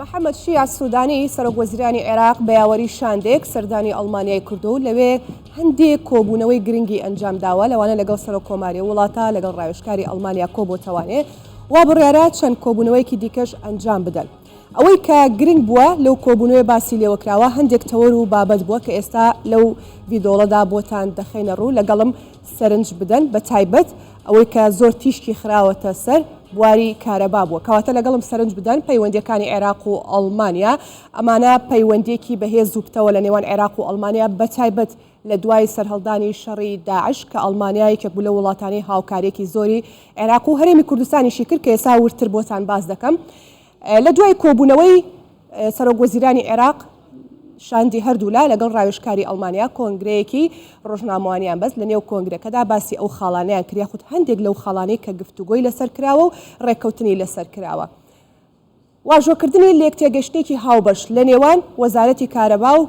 محەممەد شیع سوودانی سەرۆک وەزیرانی عێراق بەیاوەری شاندێک سەردانی ئەڵمانیای کردو و لەوێ هەندێک کۆبوونەوەی گرنگی ئەنجام داوە لەوانە لەگەڵ سەرۆک کۆماری وڵاتە لەگەڵ ڕاوێژکاری ئەڵمانیا کۆبۆتەوانێ وا بڕیارە چەند کۆبوونەوەیکی دیکەش ئەنجام بدەن. ئەوەی کە گرنگ بووە لەو کۆبوونەوەی باسی لێوەکراوە هەندێک تەوەر و بابەت بووە کە ئێستا لەو ڤیدۆڵەدا بۆتان دەخینە ڕوو لەگەڵم سەرنج بدەن بە تایبەت ئەوەی کە زۆر تیشکی خراوەتە سەر بواری کارەبا بووە کەواتە لەگەڵم سەرنج بدەن پەیوەندیەکانی عێراق و ئەڵمانیا ئەمانە پەیوەندێکی بەهێز و پتەوە لە نێوان عێراق و ئەڵمانیا بە تایبەت لە دوای سەرهەڵدانی شەڕی داعش کە ئەڵمانیا یەکێک بوو لە وڵاتانی هاوکارێکی زۆری عێراق و هەرێمی کوردستانیشی کرد کە ئێستا ورتر بۆتان باز دەکەم. لە دوای کۆبوونەوەی سەرۆک وەزیرانی عێراق شاندی هەردوولا لەگەڵ ڕاوێژکاری ئەڵمانیا کۆنگرەیەکی ڕۆژنامەوانیان بەس لە نێو کۆنگرەکەدا باسی ئەو خاڵانەیان کریا خودت هەندێک لەو خاڵانەی کە گفتوگۆی لەسەر کراوە و ڕێککەوتنی لەسەر کراوە. واژۆکردنی لێکتێگەشتێکی هاوبەش لە نێوان وەزارەتی کارەبا و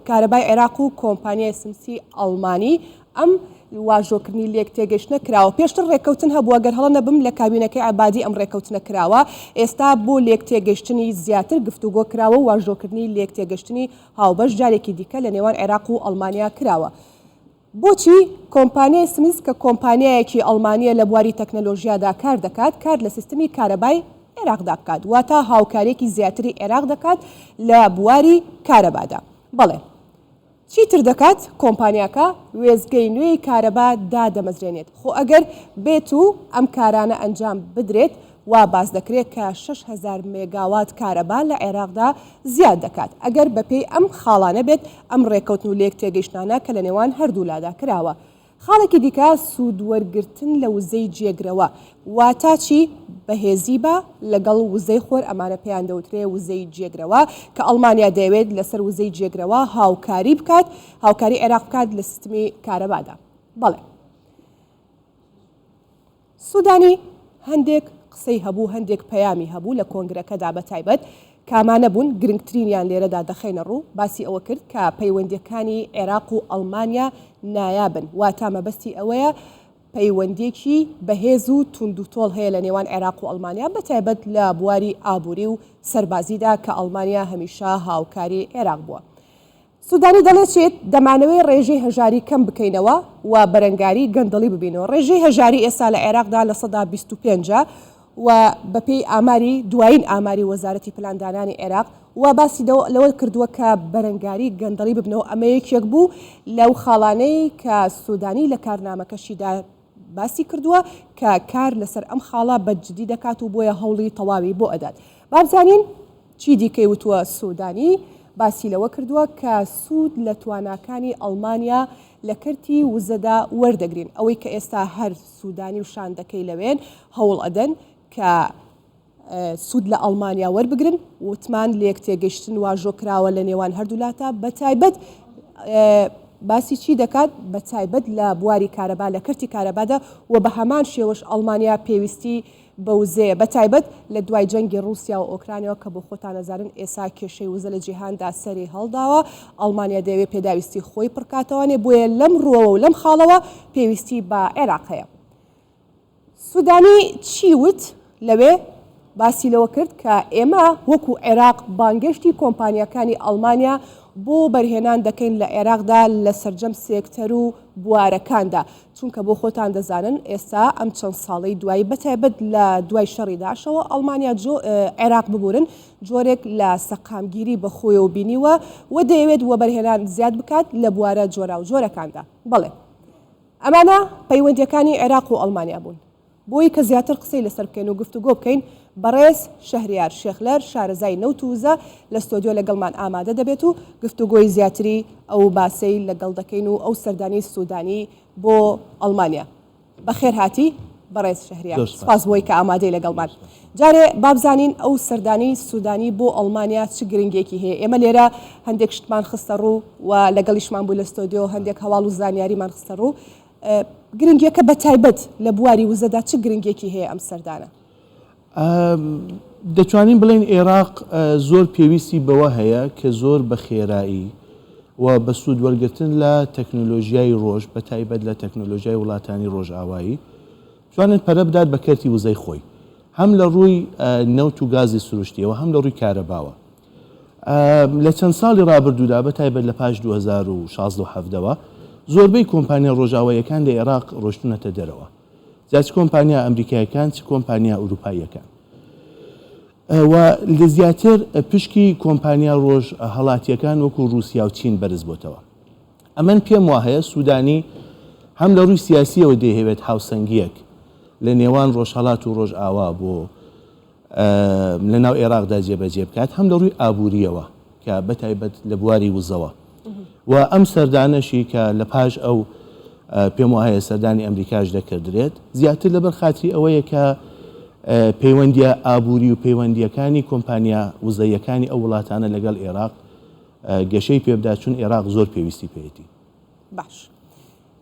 کارەبای عێراق و کۆمپانیای سمسی ئەڵمانی ئەم واژۆکردنی لێک تێگەشتنە کراوە پێشتر ڕێککەوتن هەبووە گەر هەڵە نەبم لە کابینەکەی عبادی ئەم ڕێککەوتنە کراوە ئێستا بۆ لێک تێگەشتنی زیاتر گفتوگۆ کراوە و واژۆکردنی لێک تێگەشتنی هاوبەش جارێکی دیکە لە نێوان عێراق و ئەڵمانیا کراوە. بۆچی کۆمپانیای سمس کە کۆمپانیایەکی ئەڵمانیە لە بواری تەکنەلۆژیادا کار دەکات کار لە سیستمی کارەبای عێراقدا بکات واتە هاوکارێکی زیاتری عێراق دەکات لە بواری کارەبادا. بەڵێ چیتر دەکات کۆمپانیاکە وێزگەی نوێی کارەبا دادەمەزرێنێت خۆ ئەگەر بێت و ئەم کارانە ئەنجام بدرێت وا باز دەکرێت کە 6,000 مێگاوات کارەبا لە عێراقدا زیاد دەکات ئەگەر بەپێی ئەم خاڵانە بێت ئەم ڕێککەوتن و لێک تێگەیشتانە کە لە نێوان هەردوولادا کراوە. خاڵێکی دیکە سوودوەرگرتن لە وزەی جێگرەوە واتە چی بەهێزی بە لەگەڵ وزەی خۆر ئەمانە پێیان دەوترێ وزەی جێگرەوە کە ئەڵمانیا دەیەوێت لەسەر وزەی جێگرەوە هاوکاری بکات هاوکاری عێراق بکات لە سیستمی کارەبادا. بەڵێ سوودانی هەندێک قسەی هەبوو هەندێک پەیامی هەبوو لە کۆنگرەکەدا بە تایبەت کامانە بوون گرنگترینیان لێرەدا دەخینە ڕوو باسی ئەوە کرد کە پەیوەندیەکانی عێراق و ئەڵمانیا نایابن واتە مەبەستی ئەوەیە پەیوەندێکی بەهێز و تونند و تۆڵ هەیە لە نێوان عێراق و ئەڵمانیا بە تایبەت لە بواری ئابووری و سەربازیدا کە ئەڵمانیا هەمیشە هاوکاری عێراق بووە. سوودانی دەڵێت دەمانەوەی ڕێژەی هەژاری کەم بکەینەوە و بەرەنگاری گەندەڵی ببینەوە. ڕێژەی هەژاری ئێستا لە عێراقدا لە 25 و بەپێی ئاماری دوایین ئاماری وەزارەتی پلاندانانی عێراق و باسی لەوە کردووە کە بەرەنگاری گەندەڵی ببنەوە ئەمە یەکێک بوو لەو خاڵانەی کە سوودانی لە کارنامەکەشیدا باسی کردووە کە کار لەسەر ئەم خاڵە بەجددی دەکات و بۆیە هەوڵی تەواوی بۆ ئەدات. بابزانین چی دیکەی وتووە سوودانی باسی لەوە کردووە کە سوود لە تواناکانی ئەڵمانیا لە کەرتی وزەدا وەردەگرین ئەوەی کە ئێستا هەر سوودانی و شاندەکەی لەوێن هەوڵ ئەدەن کە سوود لە ئەڵمانیا وەربگرن وتمان لێک تێگەشتن واژۆکراوە لە نێوان هەردوولاتە بە تایبەت باسی چی دەکات بە تایبەت لە بواری کارەبا لە کەرتی کارەبادا و بە هەمان شێوەش ئەڵمانیا پێویستی بەوزەیە بە تایبەت لە دوای جەنگی رووسیا و ئۆکرانیەوە کە بۆ خۆتان نەزانن ئێسا کێشەی وزە لە جیهاندا سەری هەڵداوە ئەڵمانیا دەیەوێت پێداویستی خۆی پڕکاتەوەنێ بۆیە لەم ڕۆوە و لەم خاڵەوە پێویستی بە عێراق هەیە. سوودانی چی وت لەوێ باسی لەوە کرد کە ئێمە وەکو عێراق بانگشتی کۆمپانیەکانی ئەڵمانیا بۆ بەرهێنان دەکەین لە عێراقدا لە سەرجەم سێکتەر و بوارەکاندا چونکە بۆ خۆتان دەزانن ئێستا ئەم چەند ساڵی دوایی بەتایبەت لە دوای شەڕی داعشەوە ئەڵمانیا عێراق ببورن جۆرێک لە سەقامگیری بەخۆی و بینیوە و دەیەوێت وە بەرهێنان زیاد بکات لە بوارە جۆرا و جۆرەکاندا. بەڵێ ئەمانە پەیوەندیەکانی عێراق و ئەڵمانیا بوون بۆی کە زیاتر قسەی لەسەر بکەین و گفتوگۆ بکەین بەڕێز شەهریار شێخلەر شارەزای نەوتوزە لە ستۆدیۆ لەگەڵمان ئامادە دەبێت و گفتوگۆی زیاتری ئەو باسەی لەگەڵ دەکەین و ئەو سەردانی سوودانی بۆ ئەڵمانیا. بەخێر هاتی بەڕێز شەهریار سپاس بۆی کە ئامادەی لەگەڵمان. جارێ بابزانین ئەو سەردانی سوودانی بۆ ئەڵمانیا چ گرنگێکی هەیە. ئێمە لێرە هەندێک شتمان خستە ڕوو و لەگەڵیشمان بوو لە ستۆدیۆ هەندێک هەواڵ و زانیاریمان خستە ڕوو گرنگیەکە بە تایبەت لە بواری وزەدا چ گرنگێکی هەیە ئەم سەردانە؟ دەتوانین بڵێن عێراق زۆر پێویستی بەوە هەیە کە زۆر بە خێرایی و بە سوود وەرگرتن لە تەکنۆلۆژیای ڕۆژ بە تایبەت لە تەکنۆلۆژیای وڵاتانی ڕۆژئاوایی توانێت پەرە بدات بە کەرتی وزەی خۆی هەم لە ڕووی نەوت و گازی سروشتیەوە هەم لە ڕووی کارەباوە. لە چەند ساڵی ڕابردوودا بەتایبەت لە پاش 2016 زۆربەی کۆمپانیا ڕۆژاواییەکان لە عێراق ڕۆشتونەتە دەرەوە. جا چ کۆمپانیا ئەمریکایەکان چ کۆمپانیا ئەوروپاییەکان. و لە زیاتر پشکی کۆمپانیا ڕۆژ هەڵاتیەکان وەکو رووسیا و چین بەرز بۆتەوە. ئەمن پێم وایە سوودانی هەم لە ڕووی سیاسیەوە دەیهەوێت هاوسەنگیەک لە نێوان ڕۆژهەڵات و ڕۆژ ئاوا بۆ لە ناو عێراقدا جێبەجێ بکات، هەم لە ڕووی ئابووریەوە کە بەتایبەت لە بواری وزەوە و ئەم سەردانەشی کە لە پاش ئەو پێم وایە سەردانی ئەمریکاش دەکردرێت زیاتر لەبەر خاتری ئەوەیە کە پەیوەندیە ئابووری و پەیوەندیەکانی کۆمپانیا وزەیەکانی ئەو وڵاتانە لەگەڵ عێراق گەشەی پێبدا چون عێراق زۆر پێویستی پێێتی. باش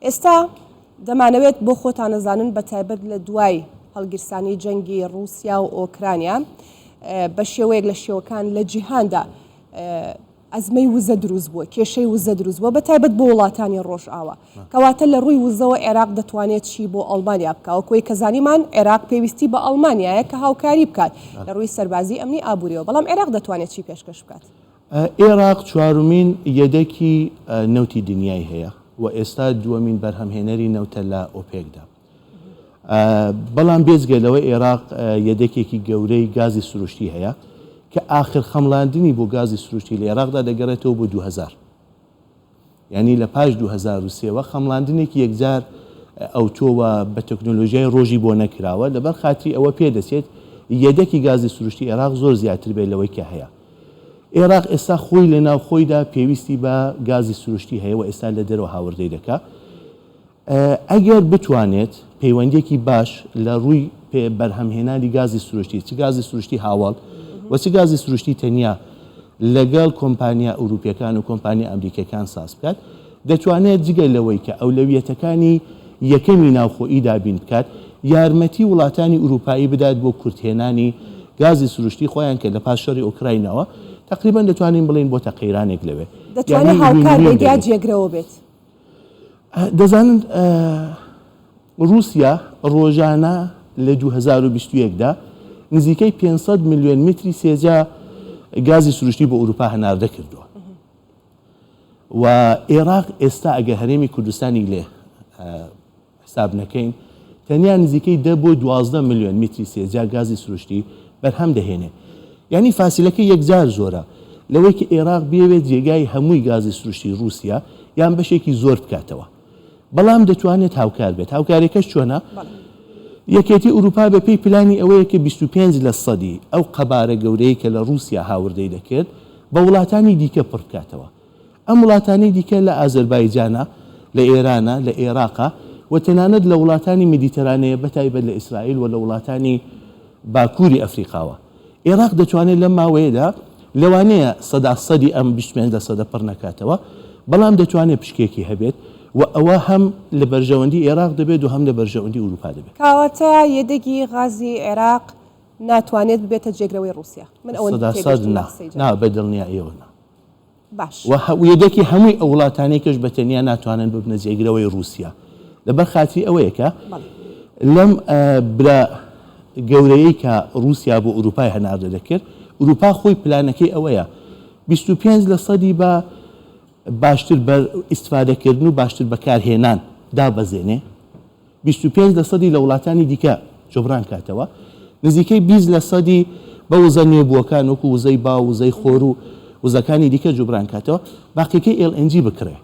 ئێستا دەمانەوێت بۆ خۆتان نەزانن بە تایبەت لە دوای هەڵگیرسانی جەنگی رووسیا و ئۆکرانیا بە شێوەیەک لە شێوەکان لە جیهاندا ئەزمەی وزە دروست بووە، کێشەی وزە دروست بووە بە تایبەت بۆ وڵاتانی ڕۆژئاوا. کەواتە لە ڕووی وزەوە عێراق دەتوانێت چی بۆ ئەڵمانیا بکات. وەکوی کەزانیمان عێراق پێویستی بە ئەڵمانیایە کە هاوکاری بکات لە ڕووی سەربازی ئەمنی ئابووریەوە، بەڵام عێراق دەتوانێت چی پێشکەش بکات. عێراق چوارمین یەدەکی نەوتی دنیای هەیە و ئێستا دووەمین بەرهەمهێنەری نەوتە لە ئۆپێکدا. بەڵام بێزگەلەوە عێراق یەدەکێکی گەورەی گازی سروشتی هەیە کە ئاخر خەمڵاندنی بۆ گازی سروشتی لە عێراقدا دەگەڕێتەوە بۆ 2000. یعنی لە پاش 2003 خەمڵاندنێکی یەکجار ئەوتۆوە بە تەکنۆلۆژیای ڕۆژی بۆ نەکراوە لەبەر خاتری ئەوە پێدەچێت یەدەکی گازی سروشتی عێراق زۆر زیاتر بێت لەوەی کە هەیە. عێراق ئێستا خۆی لە ناو خۆیدا پێویستی بە گازی سروشتی هەیە و ئێستا لە دەرەوە هاوردەی دەکات. ئەگەر بتوانێت پەیوەندێکی باش لە ڕووی بەرهەمهێنانی گازی سروشتی چ گازی سروشتی هاوڵ و چ گازی سروشتی تەنیا لەگەڵ کۆمپانیا ئەوروپیەکان و کۆمپانیا ئەمریکەکان ساز بکات، دەتوانێت جگە لەوەی کە ئەولەویەتەکانی یەکەمی ناوخۆیی دابین بکات یارمەتی وڵاتانی ئوروپایی بدات بۆ کورتهێنانی گازی سروشتی خۆیان کە لە پاش شەڕی ئۆکراینەوە تقریبا دەتوانین بڵین بۆ تەقیرانێک لەوێ دەتوانێت هاوکار بێت جێگرەوە بێت. دەزانن رووسیا ڕۆژانە لە 2021دا نزیکەی 500 میلیۆن متری سێجا گازی سروشتی بۆ ئوروپا هەناردە کردووە و عێراق ئێستا ئەگە هەرێمی کوردستانی لێ حساب نەکەین تەنیا نزیکەی 10 بۆ 12 میلیۆن متری سێجا گازی سروشتی بەرهەم دەهێنێ. یعنی فاسیلەکە یەکجار زۆرە لەوەی کە عێراق بێوێت جێگای هەمووی گازی سروشتی رووسیا یان بەشێکی زۆر بکاتەوە، بەڵام دەتوانێت هاوکار بێت. هاوکاریەکەش چۆنە؟ یەکێتی ئوروپا بە پێی پلانی ئەوەیە کە 25% ئەو قەبارە گەورەی کە لە رووسیا هاوردەی دەکرد بە وڵاتانی دیکە پڕ بکاتەوە. ئەم وڵاتانی دیکە لە ئازەربایجانە، لە ئێرانە، لە عێراقا و تەنانەت لە وڵاتانی مدیتەرانەیە بەتایبەت لە ئیسرائیل و لە وڵاتانی باکووری ئەفریقاوە. عێراق دەتوانێت لەم ماوەیەدا لەوانەیە 100% ئەم 25% پڕ نەکاتەوە، بەڵام دەتوانێت پشکێکی هەبێت و ئەوە هەم لە بەرژەوەندی عێراق دەبێت و هەم لە بەرژەوەندی ئوروپا دەبێت. کاواتە یەدەکی غازی عێراق ناتوانێت ببێتە جێگرەوەی رووسیا. من ئەوە بەدڵنیا ئێوەنا. باش و یەدەکی هەمووی ئەو وڵاتانەی کەش بە تەنیا ناتوانن ببنە جێگرەوەی رووسیا لەبەر خاتی ئەوەیە کە لەم برا گەورەیەی کە رووسیا بۆ ئوروپای هەناردە دەکرد، ئوروپا خۆی پلانەکەی ئەوەیە 25% بە باشتر بە ئیستفادەکردن و باشتر بەکارهێنان دابەزێنێ، 25% لە وڵاتانی دیکە جۆبران کاتەوە، نزیکەی 20% بە وزە نوێبووەکان وەکو وزەی با و وزەی خۆر و وزەکانی دیکە جۆبران کاتەوە، باقیەکەی LNG بکڕێ.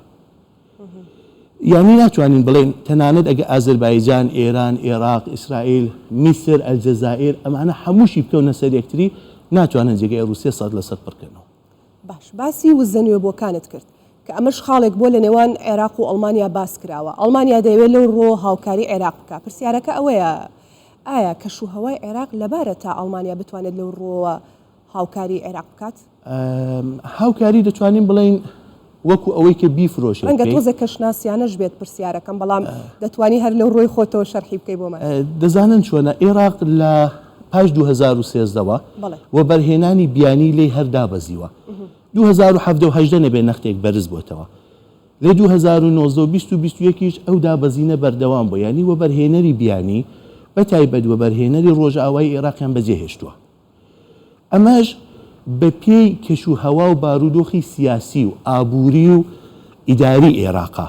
یعنی ناتوانین بڵێن تەنانەت ئەگە ئازەربایجان، ئێران، عێراق، ئیسرائیل، میسر، ئەلجەزائیر ئەمانە هەمووشی بکەونە سەر یەکتری ناتوانن جێگەی رووسیا 100% پڕکردنەوە. باش باسی وزە نوێبووەکانت کرد کە ئەمەش خاڵێک بۆ لە نێوان عێراق و ئەڵمانیا باس کراوە. ئەڵمانیا دەیەوێت لەو ڕۆ هاوکاری عێراق بکات. پرسیارەکە ئەوەیە ئایا کەشوهەوای عێراق لەبارە تا ئەڵمانیا بتوانێت لەو ڕۆوە هاوکاری عێراق بکات؟ هاوکاری دەتوانین بڵین وەکو ئەوەی کە بیفرۆشێت. ڕەنگە تۆزە کەشناسیانەش بێت پرسیارەکەم، بەڵام دەتوانی هەر لەو ڕۆی خۆتەوە شەرحی بکەی بۆمان. دەزانن چۆنە عێراق لە پاش 2013ەوە و بەرهێنانی بیانی لێی هەردا بەزیوە. 2017 نەبێ نەختێک بەرز بۆتەوە. لە 2019 و 2021 ئەو دابەزینە بەردەوام بۆ، یعنی وە بەرهێنەری بیانی بەتایبەت وە بەرهێنەری ڕۆژئاوای عێراقیان بەجێهێشتووە. ئەمەش بە پێی کەش و هەوا و بارودۆخی سیاسی و ئابووری و ئیداری عێراقا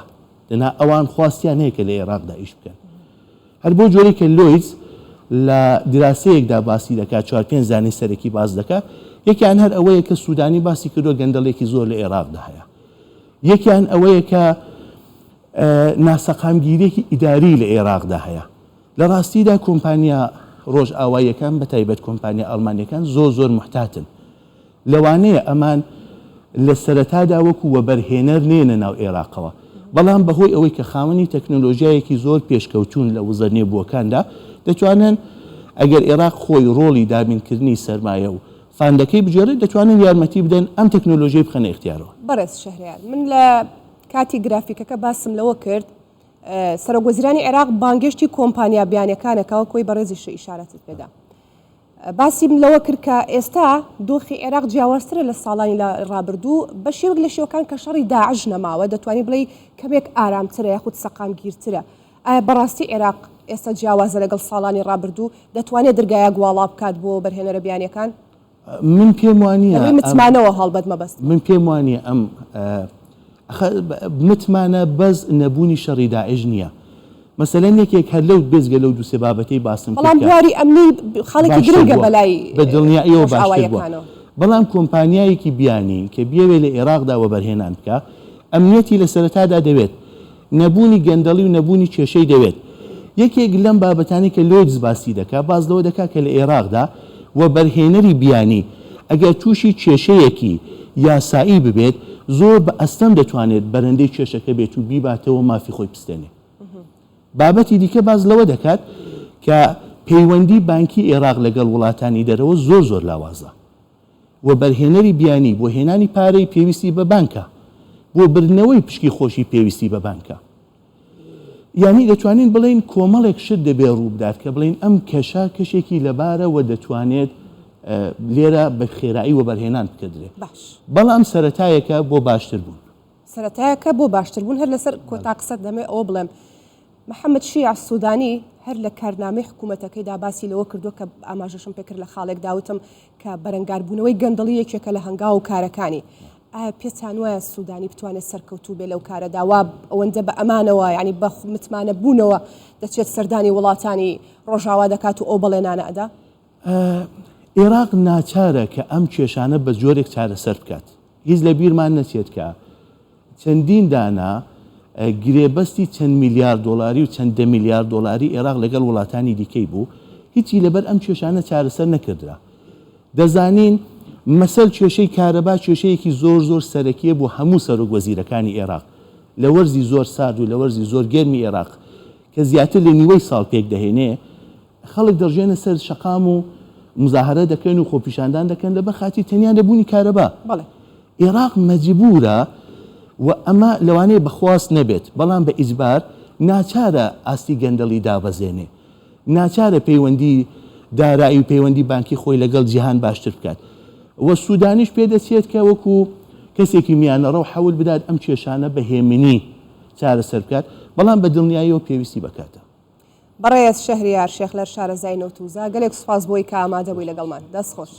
دەنا ئەوان خواستیان هەیە کە لە عێراقدا ئیش بکەن. هەر بۆ جۆرێک کە لۆیدز لە دراسەیەکدا باسی دەکات 4-5 زانای سەرەکی باز دەکات. یەکیان هەر ئەوەیە کە سوودانی باسی کردو گەندەڵێکی زۆر لە عێراقدا هەیە. یەکیان ئەوەیە کە ناسەقامگیرێکی ئیداری لە عێراقدا هەیە. لە ڕاستیدا کۆمپانیا ڕۆژئاواییەکان بەتایبەت کۆمپانیا ئەڵمانیەکان زۆر محتاتن. لەوانەیە ئەمان لە سەرەتادا وەکو وەبەرهێنەر نێنە ناو عێراقەوە، بەڵام بەهۆی ئەوەی کە خاوەنی تەکنۆلۆژیایەکی زۆر پێشکەوتون لە وزە نێبووەکاندا دەتوانن ئەگەر عێراق خۆی ڕۆڵی دابینکردنی سەرمایە و فاندەکەی بژێڕێت دەتوانن یارمەتی بدەن ئەم تەکنۆلۆژیای بخەنە اختیارەوە. بەڕێز شەهریار، من لە کاتی گرافیکەکە باسم لەوە کرد سەرۆکوەزیرانی عێراق بانگشتی کۆمپانیا بیانەکانەکەەوە کۆی بەڕێزیش ئیشارەتت پێدا. باسیم لەوە کرد کە ئێستا دۆخی عێراق جیاوازترە لە ساڵانی ڕابردوو بە شێوەک لە شێوەکان کە شەڕی داعش نەماوە دەتوانانی بڵێ کەمێک ئارامترە یاخود سەقامگیرترە. ئایا بەڕاستی عێراق ئێستا جیاوازە لەگەڵ ساڵانی ڕابردوو دەتوانێت دەرگایە گواڵا بکات بۆ بەرهێنەرە بیانیەکان؟ من پێم وانە متمانەوە هەڵبەت مەبەست. من پێم وانە ئەم متمانە بەس نەبوونی شەڕی داعش نییە. مەسەلەن یەکێک هەر لەو بێزگە لەو دووسێ بابەتەی باسم کرد بەڵام بواری ئەمنی خەڵکی گرنگە بەلای بە دڵنیاییەوە باشتر بووە. بەڵام کۆمپانیایەکی بیانی کە بیاوێ لە عێراقدا وەبەرهێنان بکە ئەمنیەتی لە سەرەتادا دەوێت، نەبوونی گەندەڵی و نەبوونی کێشەی دەوێت. یەکێک لەم بابەتانی کە لۆیدز باسی دەکات باز لەوە دەکات کە لە عێراقدا وەبەرهێنەری بیانی ئەگەر تووشی کێشەیەکی یاسایی ببێت زۆر بە ئەستەم دەتوانێت بەرەندەی کێشەکە بێت و بیباتەوە مافی خۆی بستێنێ. بابەتی دیکە باز لەوە دەکات کە پەیوەندی بانکی عێراق لەگەڵ وڵاتانی دەرەوە زۆر لاوازە. وەبەرهێنەری بیانی بۆ هێنانی پارەی پێویستی بە بانکە، بۆ برنەوەی پشکی خۆشی پێویستی بە بانکە. یعنی دەتوانین بڵین کۆمەڵێک شت دەبێ ڕوو بدات کە بڵین ئەم کێشە کەشێکی لەبارەوە دەتوانێت لێرە بە خێرایی وەبەرهێنان بکردرێت. بەڵام سەرەتایەکە بۆ باشتر بوون. سەرەتایەکە بۆ باشتر بوون. هەر لەسەر کۆتا قسەت دەمێ ئەوە بڵێم محەممەد شیع سوودانی هەر لە کارنامەی حکوومەتەکەیدا باسی لەوە کردو کە ئاماژەشم پێکرد لە خاڵێک داوتم کە بەرەنگاربوونەوەی گەندەڵی یەکێکە لە هەنگاو و کارەکانی. ئایا پێتان وایە سوودانی بتوانێت سەرکەوتوو بێ لەو کارەدا وا ئەوەندە بە ئەمانەوە ینی بە متمانە بوونەوە دەچێت سەردانی وڵاتانی ڕۆژاوا دەکات و ئەو بەڵێنانە ئەدا؟ عێراق ناچارە کە ئەم کێشانە بە جۆرێک چارەسەر بکات. هیچ لە بیرمان نەچێت کە چەندین دانا گرێبەستی چەند میلیارد دۆلاری و چەند دە میلیارد دۆلاری عێراق لەگەڵ وڵاتانی دیکەی بوو هیچی لەبەر ئەم کێشانە چارەسەر نەکردرا. دەزانین مەسەل کێشەی کارەبا کێشەیەکی زۆر سەرەکیە بۆ هەموو سەرۆک وەزیرەکانی عێراق لە وەرزی زۆر سارد و لە وەرزی زۆر گەرمی عێراق کە زیاتر لە نیوەی ساڵ پێک دەهێنێ خەڵک دەڕژێنە سەر شەقام و مزاهرە دەکەن و خۆپیشاندان دەکەن لەبەر خاتی تەنیان لەبوونی کارەبا. عێراق مەجبورە و ئەمە لەوانەیە بەخواست نەبێت بەڵام بە ئیجبار ناچارە ئاستی گەندەڵی دابەزێنێ، ناچارە پەیوەندی دارایی و پەیوەندی بانکی خۆی لەگەڵ جیهان باشتر بکات. وە سوودانیش پێدەچێت کە وەکو کەسێکی میانەڕە و حەول بدات ئەم کێشانە بە هێمنی چارەسەر بکات بەڵام بە دڵنیاییەوە پێویستی بکاتە. بەڕێز شەهریار شێخلەر شارەزای نەوتوزا گەلێک سوپاس بۆی کە ئامادە بووی لەگەڵمان. دەست خۆش.